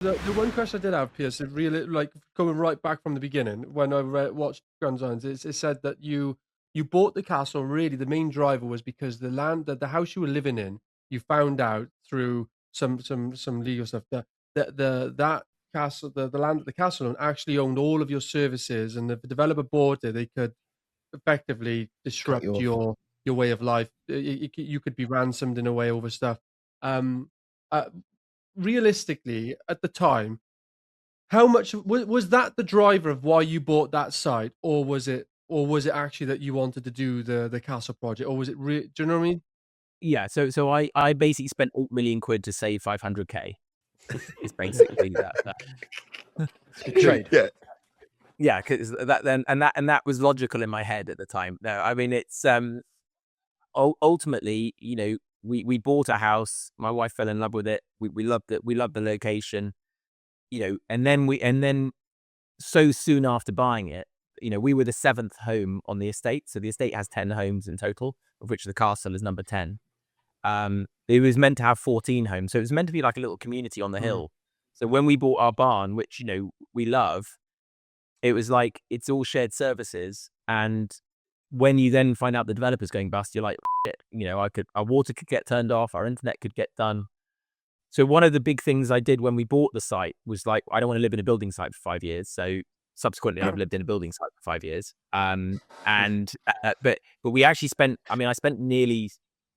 The one question I did have, Piers, it really like going right back from the beginning when I watched Guns Irons, it said that you bought the castle. And really, the main driver was because the land that the house you were living in, you found out through some legal stuff that that castle, the land that the castle owned, actually owned all of your services, and if the developer bought it, they could effectively Cut disrupt you off. your way of life. You could be ransomed in a way over stuff. Um, uh, Realistically, at the time, how much was that the driver of why you bought that site, or was it actually that you wanted to do the castle project, or was it do you know what I mean? Yeah, so I basically spent 8 million quid to save 500K. It's basically that. Trade. Yeah. Yeah, 'cause that was logical in my head at the time. No, I mean, it's, ultimately, we bought a house. My wife fell in love with it. We loved it. We loved the location, and then so soon after buying it, we were the 7th home on the estate. So the estate has 10 homes in total, of which the castle is number 10. It was meant to have 14 homes. So it was meant to be like a little community on the Mm. hill. So when we bought our barn, which, we love, it was like, it's all shared services. And when you then find out the developer's going bust, you're like, shit, our water could get turned off, our internet could get done. So one of the big things I did when we bought the site was like, I don't want to live in a building site for 5 years. So subsequently, I've lived in a building site for 5 years. But we actually spent, I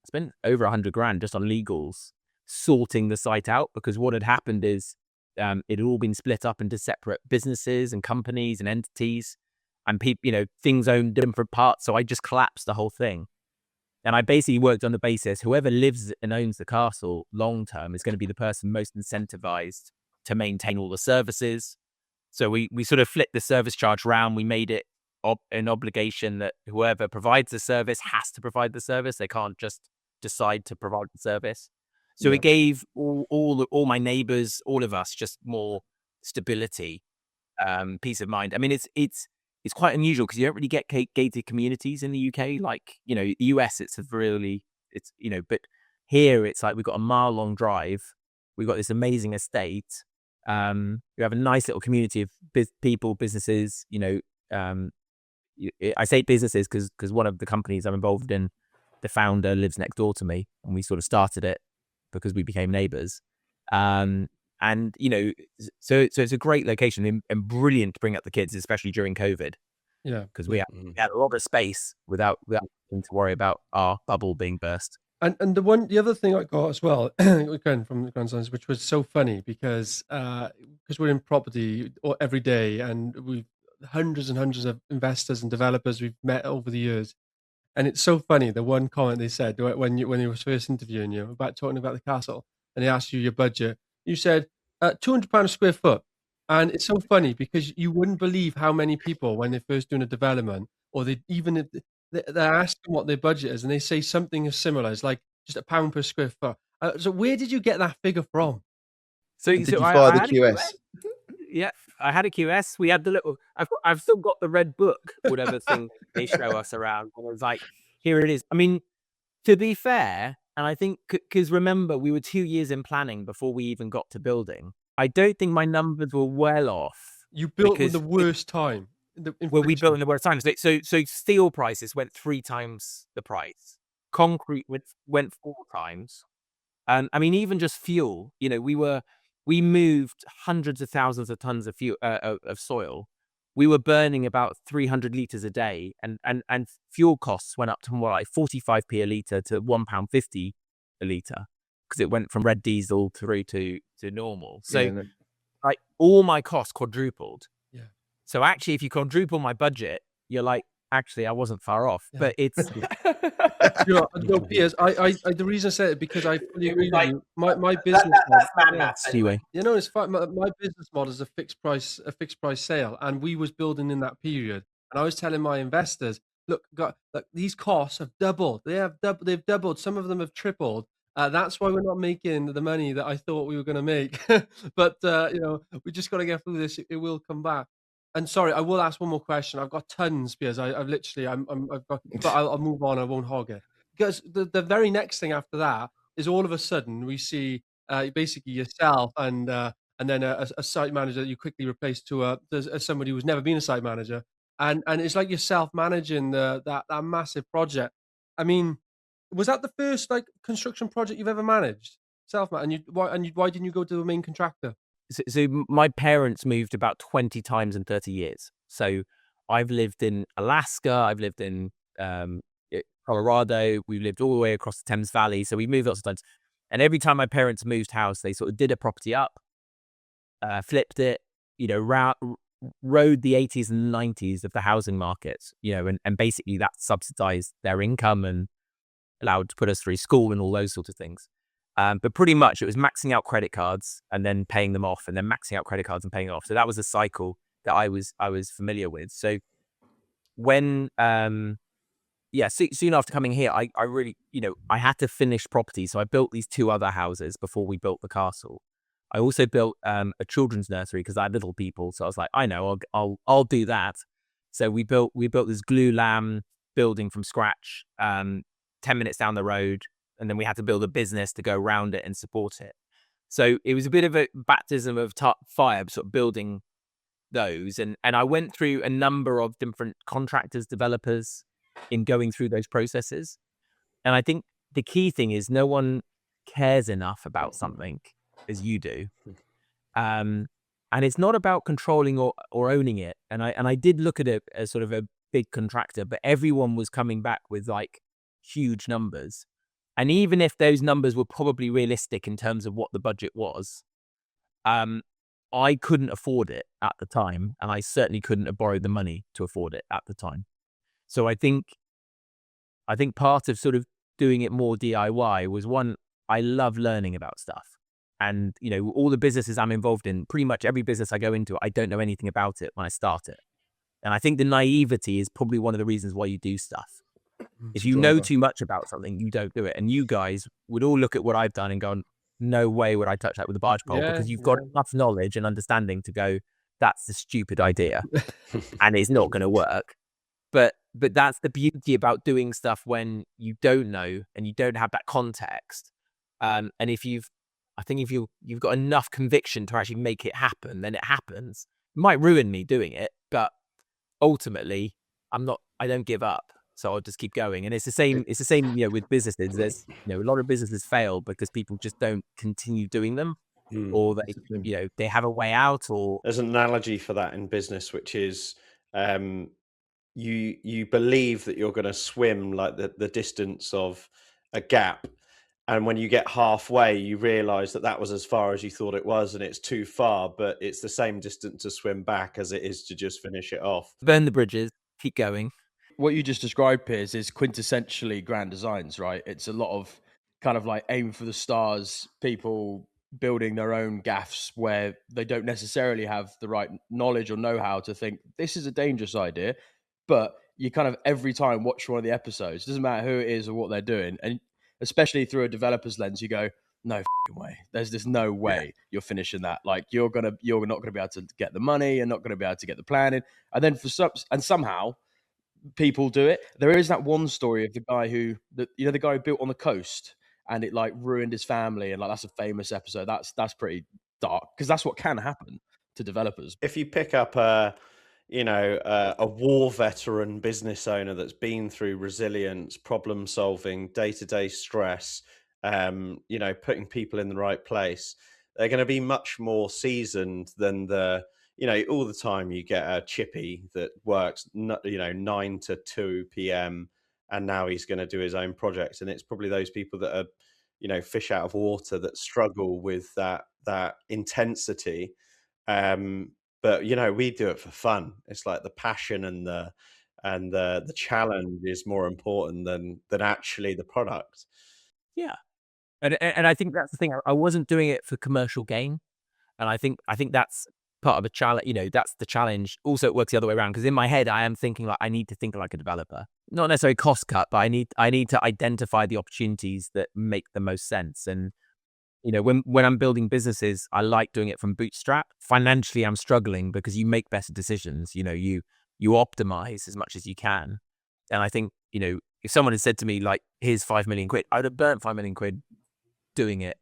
spent over 100 grand just on legals sorting the site out, because what had happened is it had all been split up into separate businesses and companies and entities, and people, things owned different parts. So I just collapsed the whole thing. And I basically worked on the basis whoever lives and owns the castle long term is going to be the person most incentivized to maintain all the services. So we sort of flipped the service charge round. We made it an obligation that whoever provides the service has to provide the service. They can't just decide to provide the service. So Yeah. it gave all my neighbors, all of us, just more stability, peace of mind. I mean, it's quite unusual because you don't really get gated communities in the UK. Like, the US, but here it's like we've got a mile-long drive. We've got this amazing estate. We have a nice little community of people, businesses. I say businesses because one of the companies I'm involved in, the founder lives next door to me, and we sort of started it because we became neighbors. And so it's a great location and brilliant to bring up the kids, especially during COVID, Yeah. because we had a lot of space without having to worry about our bubble being burst. And the other thing I got as well, again from the grandsons, which was so funny because we're in property every day, and we've hundreds and hundreds of investors and developers we've met over the years, and it's so funny. The one comment they said when they were first interviewing you about talking about the castle, and they asked you your budget, you said £200 a square foot, and it's so funny because you wouldn't believe how many people when they're first doing a development, or they even if they're asking what their budget is, and they say something as similar as like just £1 per square foot. So where did you get that figure from? So Did you I fire the had a QS? Yeah, I had a QS. We had the little. I've still got the red book, whatever thing they show us around. And I was like, here it is. I mean, to be fair, and I think because remember we were 2 years in planning before we even got to building. I don't think my numbers were well off. You built in because the worst time. we built in the worst times. So steel prices went 3 times the price. Concrete went 4 times. And I mean, even just fuel. We moved hundreds of thousands of tons of fuel of soil. We were burning about 300 liters a day, and fuel costs went up to more like 45p a liter to £1.50 a liter, because it went from red diesel through to normal. So Yeah, no. like all my costs quadrupled. Yeah. So actually, if you quadruple my budget, you're like, actually, I wasn't far off. Yeah. But it's No, Piers, the reason I said it because I fully agree with you. My business that's mad model, maths anyway. it's fine. My business model is a fixed price sale, and we was building in that period. And I was telling my investors, look, these costs have doubled. They've doubled. Some of them have tripled. That's why we're not making the money that I thought we were going to make. But we just got to get through this. It will come back. And sorry, I will ask one more question. I've got tons because I've literally I've got, but I'll move on. I won't hog it because the very next thing after that is all of a sudden we see basically yourself and and then a site manager that you quickly replace to as somebody who's never been a site manager, and it's like you're self-managing that massive project. I mean, was that the first like construction project you've ever managed? Self-man, why didn't you go to the main contractor? So my parents moved about 20 times in 30 years. So I've lived in Alaska, I've lived in Colorado, we've lived all the way across the Thames Valley. So we moved lots of times. And every time my parents moved house, they sort of did a property up, flipped it, rode the 80s and 90s of the housing market, and basically that subsidized their income and allowed to put us through school and all those sorts of things. But pretty much it was maxing out credit cards and then paying them off, and then maxing out credit cards and paying them off. So that was a cycle that I was familiar with. So when soon after coming here, I really, I had to finish property. So I built these two other houses before we built the castle. I also built a children's nursery because I had little people. So I was like, I know, I'll do that. So we built this glue lamb building from scratch, 10 minutes down the road. And then we had to build a business to go around it and support it. So it was a bit of a baptism of fire, sort of building those. And I went through a number of different contractors, developers in going through those processes. And I think the key thing is no one cares enough about something as you do. And it's not about controlling or owning it. And I did look at it as sort of a big contractor, but everyone was coming back with like huge numbers. And even if those numbers were probably realistic in terms of what the budget was, I couldn't afford it at the time. And I certainly couldn't have borrowed the money to afford it at the time. So I think part of sort of doing it more DIY was, one, I love learning about stuff. And, all the businesses I'm involved in, pretty much every business I go into, I don't know anything about it when I start it. And I think the naivety is probably one of the reasons why you do stuff. If you know too much about something, you don't do it. And you guys would all look at what I've done and go, no way would I touch that with a barge pole, because you've got enough knowledge and understanding to go, that's a stupid idea and it's not going to work. But that's the beauty about doing stuff when you don't know and you don't have that context. And if you've got enough conviction to actually make it happen, then it happens. It might ruin me doing it, but ultimately I don't give up. So I'll just keep going. And it's the same, with businesses. There's, a lot of businesses fail because people just don't continue doing them, or they have a way out. Or there's an analogy for that in business, which is you believe that you're going to swim like the distance of a gap. And when you get halfway, you realize that was as far as you thought it was, and it's too far, but it's the same distance to swim back as it is to just finish it off. Burn the bridges, keep going. What you just described, Piers, is quintessentially grand designs, right? It's a lot of kind of like aim for the stars, people building their own gaffs where they don't necessarily have the right knowledge or know-how to think this is a dangerous idea, but you kind of every time watch one of the episodes, doesn't matter who it is or what they're doing, and especially through a developer's lens, you go, no way, there's no way you're finishing that. Like you're not gonna be able to get the money, you're not gonna be able to get the planning, and then somehow people do it. There is that one story of the guy who built on the coast and it like ruined his family, and like that's a famous episode. That's pretty dark because that's what can happen to developers. If you pick up a war veteran business owner that's been through resilience, problem solving, day-to-day stress, putting people in the right place, they're going to be much more seasoned than all the time you get a chippy that works, 9 to 2 p.m. and now he's going to do his own project. And it's probably those people that are, fish out of water that struggle with that intensity. But we do it for fun. It's like the passion and the challenge is more important than actually the product. Yeah. And I think that's the thing. I wasn't doing it for commercial gain. And I think that's part of a challenge. That's the challenge. Also, it works the other way around, because in my head, I am thinking like I need to think like a developer, not necessarily cost cut, but I need to identify the opportunities that make the most sense. And when I'm building businesses, I like doing it from bootstrap. Financially, I'm struggling because you make better decisions. You optimize as much as you can. And I think if someone had said to me like, "Here's 5 million quid," I'd have burnt 5 million quid doing it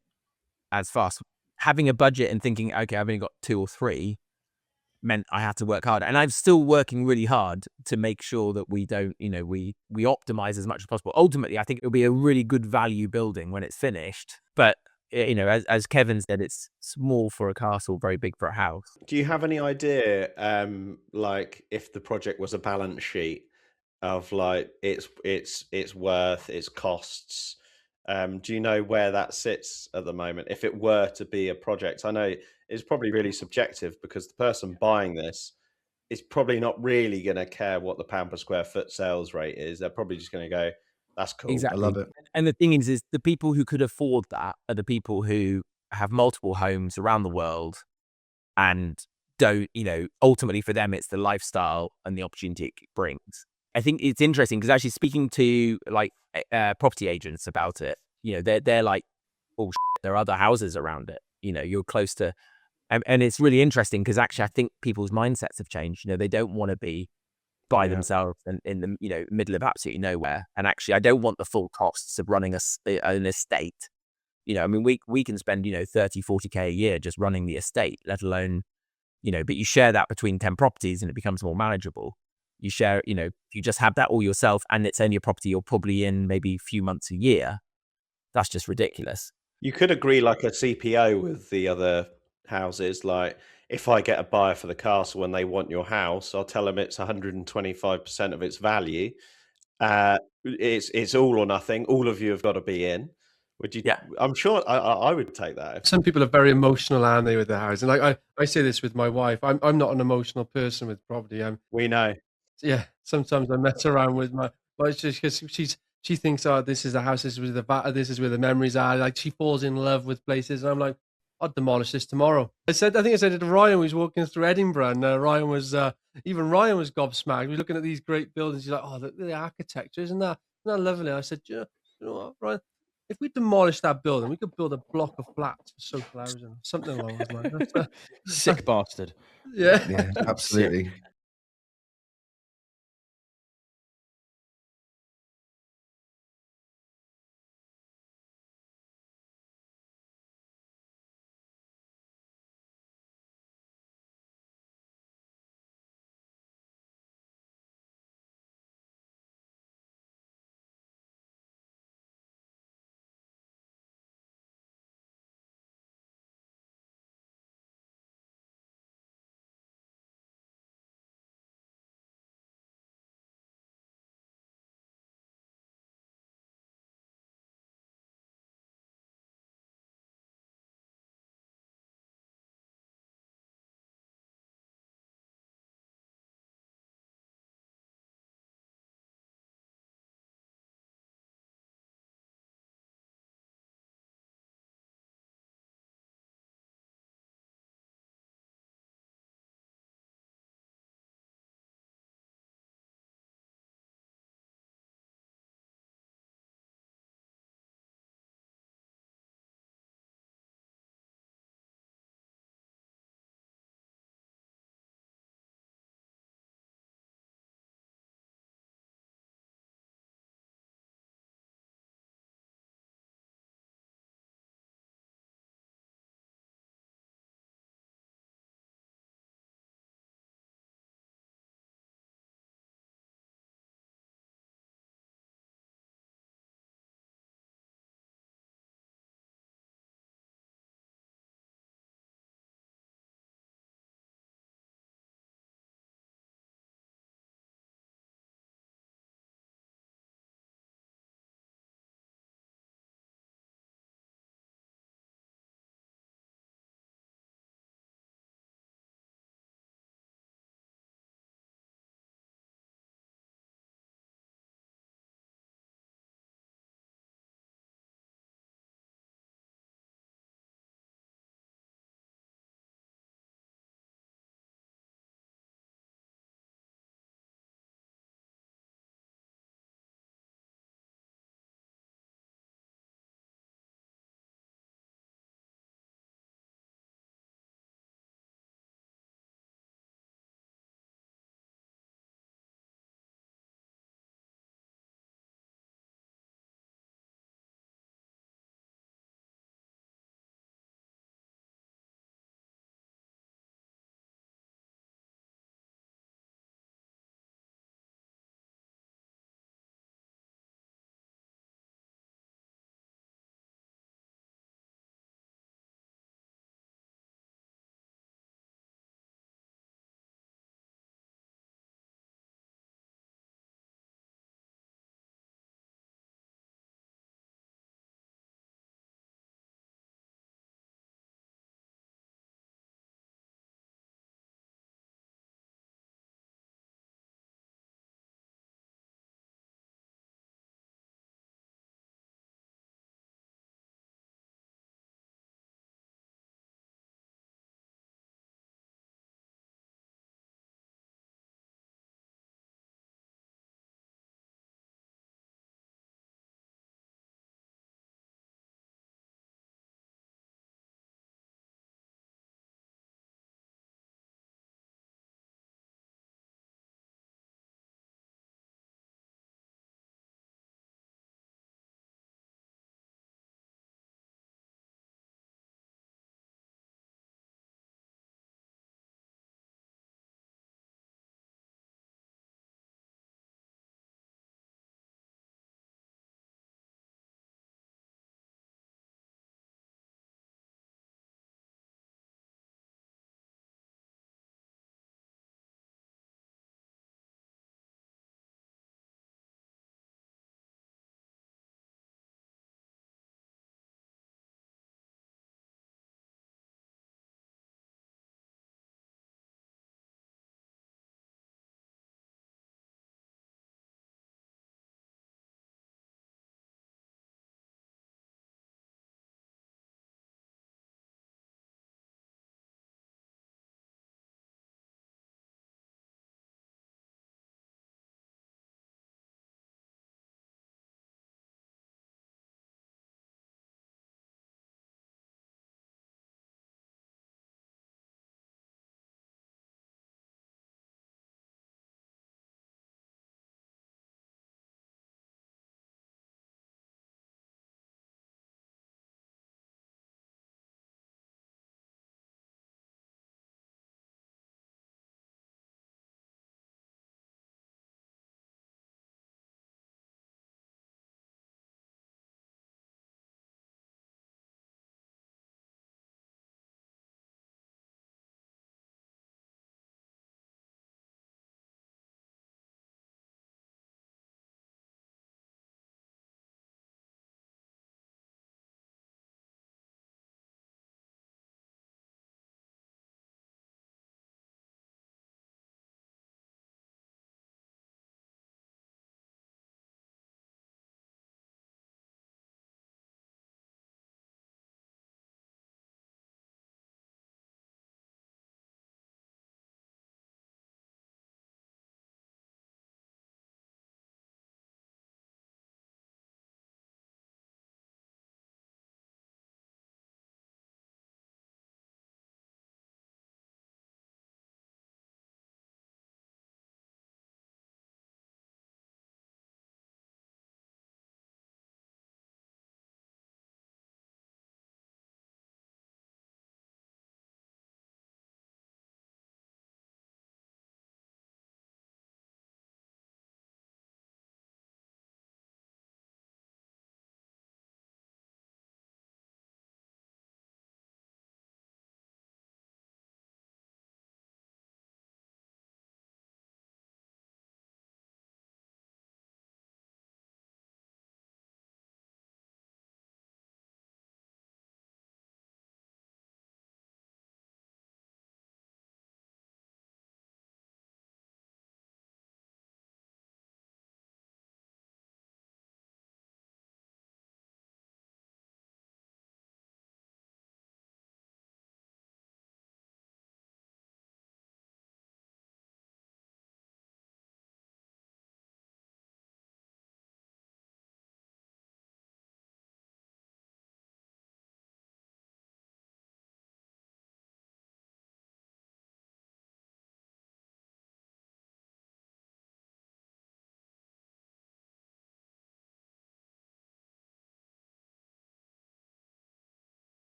as fast having a budget and thinking, okay, I've only got 2 or 3 meant I had to work harder. And I'm still working really hard to make sure that we don't, we optimize as much as possible. Ultimately, I think it'll be a really good value building when it's finished. But, as Kevin said, it's small for a castle, very big for a house. Do you have any idea, like if the project was a balance sheet of like its worth, its costs? Do you know where that sits at the moment? If it were to be a project, I know it's probably really subjective because the person buying this is probably not really going to care what the pound per square foot sales rate is. They're probably just going to go, "That's cool." Exactly. I love it. And the thing is the people who could afford that are the people who have multiple homes around the world and don't, ultimately for them, it's the lifestyle and the opportunity it brings. I think it's interesting because actually speaking to like property agents about it, they're like, oh, there are other houses around it. You're close to, and it's really interesting because actually I think people's mindsets have changed. They don't want to be by themselves and in the middle of absolutely nowhere. And actually, I don't want the full costs of running an estate. I mean, we can spend 30, 40K a year just running the estate, let alone but you share that between 10 properties and it becomes more manageable. You share, you just have that all yourself and it's only a property you're probably in maybe a few months a year. That's just ridiculous. You could agree like a CPO with the other houses. Like if I get a buyer for the castle and they want your house, I'll tell them it's 125% of its value. It's all or nothing. All of you have got to be in. Would you? Yeah. I'm sure I would take that. Some people are very emotional, aren't they, with their house? And like I say this with my wife. I'm not an emotional person with property. We know. Yeah, sometimes I mess around with my, but it's just because she thinks, oh, this is the house, this is where the memories are. Like she falls in love with places, and I'm like, I'd demolish this tomorrow. I think I said it to Ryan. We was walking through Edinburgh, and Ryan was gobsmacked. We were looking at these great buildings. He's like, oh, the architecture, isn't that lovely? I said, you know what, Ryan? If we demolish that building, we could build a block of flats for social housing, something along those lines. Sick bastard. Yeah, Yeah, absolutely.